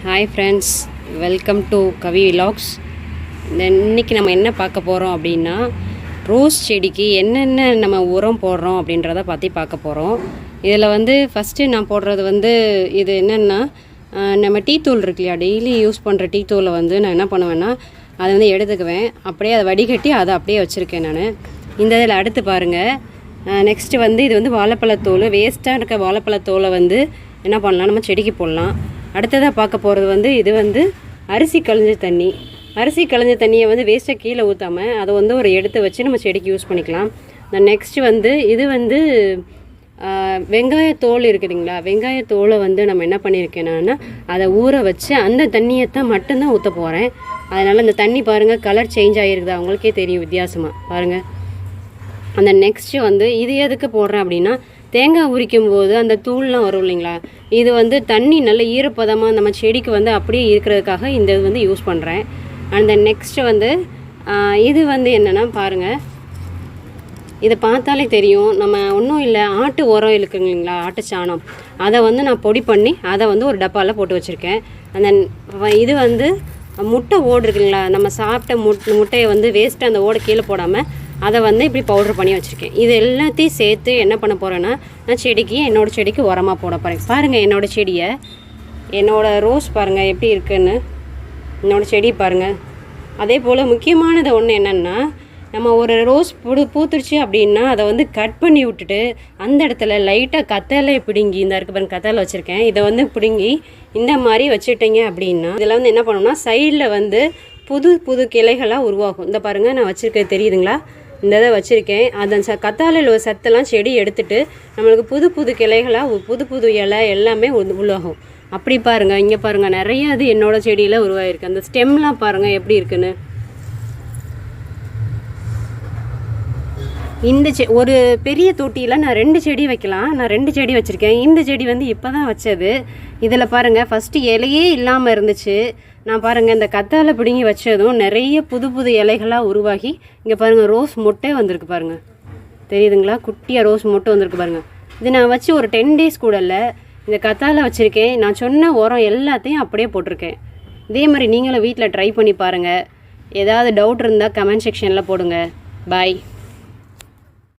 Hi friends, welcome to Kavi vlogs. இன்றைக்கி நம்ம என்ன பார்க்க போகிறோம் அப்படின்னா, ரோஸ் செடிக்கு என்னென்ன நம்ம உரம் போடுறோம் அப்படின்றத பற்றி பார்க்க போகிறோம். இதில் ஃபஸ்ட்டு நான் போடுறது இது என்னென்னா, நம்ம டீ தூள் இருக்கு இல்லையா, டெய்லி யூஸ் பண்ணுற டீ தூளை நான் என்ன பண்ணுவேன்னா, அதை எடுத்துக்குவேன். அப்படியே அதை வடிகட்டி அதை அப்படியே வச்சுருக்கேன் நான். இந்த இதில் அடுத்து பாருங்கள், நெக்ஸ்ட்டு இது வாழைப்பழத்தோல், வேஸ்ட்டாக இருக்க வாழைப்பழத்தோலை என்ன பண்ணலாம், நம்ம செடிக்கு போடலாம். அடுத்ததாக பார்க்க போகிறது இது அரிசி களைஞ்ச தண்ணி. அரிசி களைஞ்ச தண்ணியை வேஸ்ட்டாக கீழே ஊற்றாமல் அதை ஒரு எடுத்து வச்சு நம்ம செடிக்கு யூஸ் பண்ணிக்கலாம். நெக்ஸ்ட்டு இது வெங்காயத்தோல் இருக்குதுங்களா, வெங்காயத்தோலை நம்ம என்ன பண்ணியிருக்கேன்னா, அதை ஊற வச்சு அந்த தண்ணியை தான் மட்டும்தான் ஊற்ற போகிறேன். அதனால் அந்த தண்ணி பாருங்கள், கலர் சேஞ்ச் ஆகிருக்குதா, அவங்களுக்கே தெரியும் வித்தியாசமாக பாருங்கள். அந்த நெக்ஸ்ட்டு இது எதுக்கு போடுறேன் அப்படின்னா, தேங்காய் உரிக்கும் போது அந்த தூள்லாம் வரும் இல்லைங்களா, இது தண்ணி நல்ல ஈரப்பதமாக நம்ம செடிக்கு அப்படியே இருக்கிறதுக்காக இந்த இது யூஸ் பண்ணுறேன். அந்த நெக்ஸ்ட்டு இது என்னென்னா பாருங்கள், இதை பார்த்தாலே தெரியும், நம்ம ஒன்றும் இல்லை, ஆட்டு உரம் இருக்குங்க இல்லைங்களா, ஆட்டு சாணம், அதை நான் பொடி பண்ணி அதை ஒரு டப்பாவில் போட்டு வச்சுருக்கேன். அந்த இது முட்டை ஓடு இருக்குங்களா, நம்ம சாப்பிட்ட முட்டையை வேஸ்ட்டு அந்த ஓடை கீழே போடாமல் அதை இப்படி பவுட்ரு பண்ணி வச்சுருக்கேன். இது எல்லாத்தையும் சேர்த்து என்ன பண்ண போகிறேன்னா, நான் என்னோடய செடிக்கு உரமாக போட போகிறேன். பாருங்கள் என்னோடய செடியை, என்னோடய ரோஸ் பாருங்கள் எப்படி இருக்குன்னு, என்னோடய செடி பாருங்கள். அதே போல் முக்கியமானது ஒன்று என்னென்னா, நம்ம ஒரு ரோஸ் பூத்துருச்சு அப்படின்னா அதை கட் பண்ணி விட்டுட்டு அந்த இடத்துல லைட்டாக கத்தலை பிடுங்கி, இந்த இருக்க பாருங்கள் கத்தலை வச்சுருக்கேன், இதை பிடுங்கி இந்த மாதிரி வச்சுட்டிங்க அப்படின்னா, இதில் என்ன பண்ணோம்னா சைடில் புது புது கிளைகளாக உருவாகும். இந்த பாருங்கள் நான் வச்சுருக்கேன், தெரியுதுங்களா, இந்த இதை வச்சுருக்கேன். அந்த கத்தாழையில் ஒரு சத்தெல்லாம் செடி எடுத்துகிட்டு நம்மளுக்கு புது புது கிளைகளாக புது புது இலை எல்லாமே உருவாகும். அப்படி பாருங்கள், இங்கே பாருங்கள் நிறையா இது என்னோடய செடியில் உருவாகிருக்கு. அந்த ஸ்டெம்லாம் பாருங்கள் எப்படி இருக்குன்னு. இந்த ஒரு பெரிய தொட்டியில் நான் 2 செடி வைக்கலாம். நான் 2 செடி வச்சுருக்கேன். இந்த செடி இப்போ தான் வச்சது. இதில் பாருங்கள் ஃபஸ்ட்டு இலையே இல்லாமல் இருந்துச்சு. நான் பாருங்கள் இந்த கத்தாழை பிடுங்கி வச்சதும் நிறைய புது புது இலைகளாக உருவாகி, இங்கே பாருங்கள் ரோஸ் மொட்டை வந்திருக்கு பாருங்கள், தெரியுதுங்களா, குட்டியாக ரோஸ் மொட்டை வந்திருக்கு பாருங்கள். இது நான் வச்சு ஒரு 10 டேஸ் கூட இல்லை, இந்த கத்தாழை வச்சுருக்கேன். நான் சொன்ன உரம் எல்லாத்தையும் அப்படியே போட்டிருக்கேன். இதே மாதிரி நீங்களும் வீட்டில் ட்ரை பண்ணி பாருங்கள். ஏதாவது டவுட் இருந்தால் கமெண்ட் செக்ஷனில் போடுங்க. பாய்.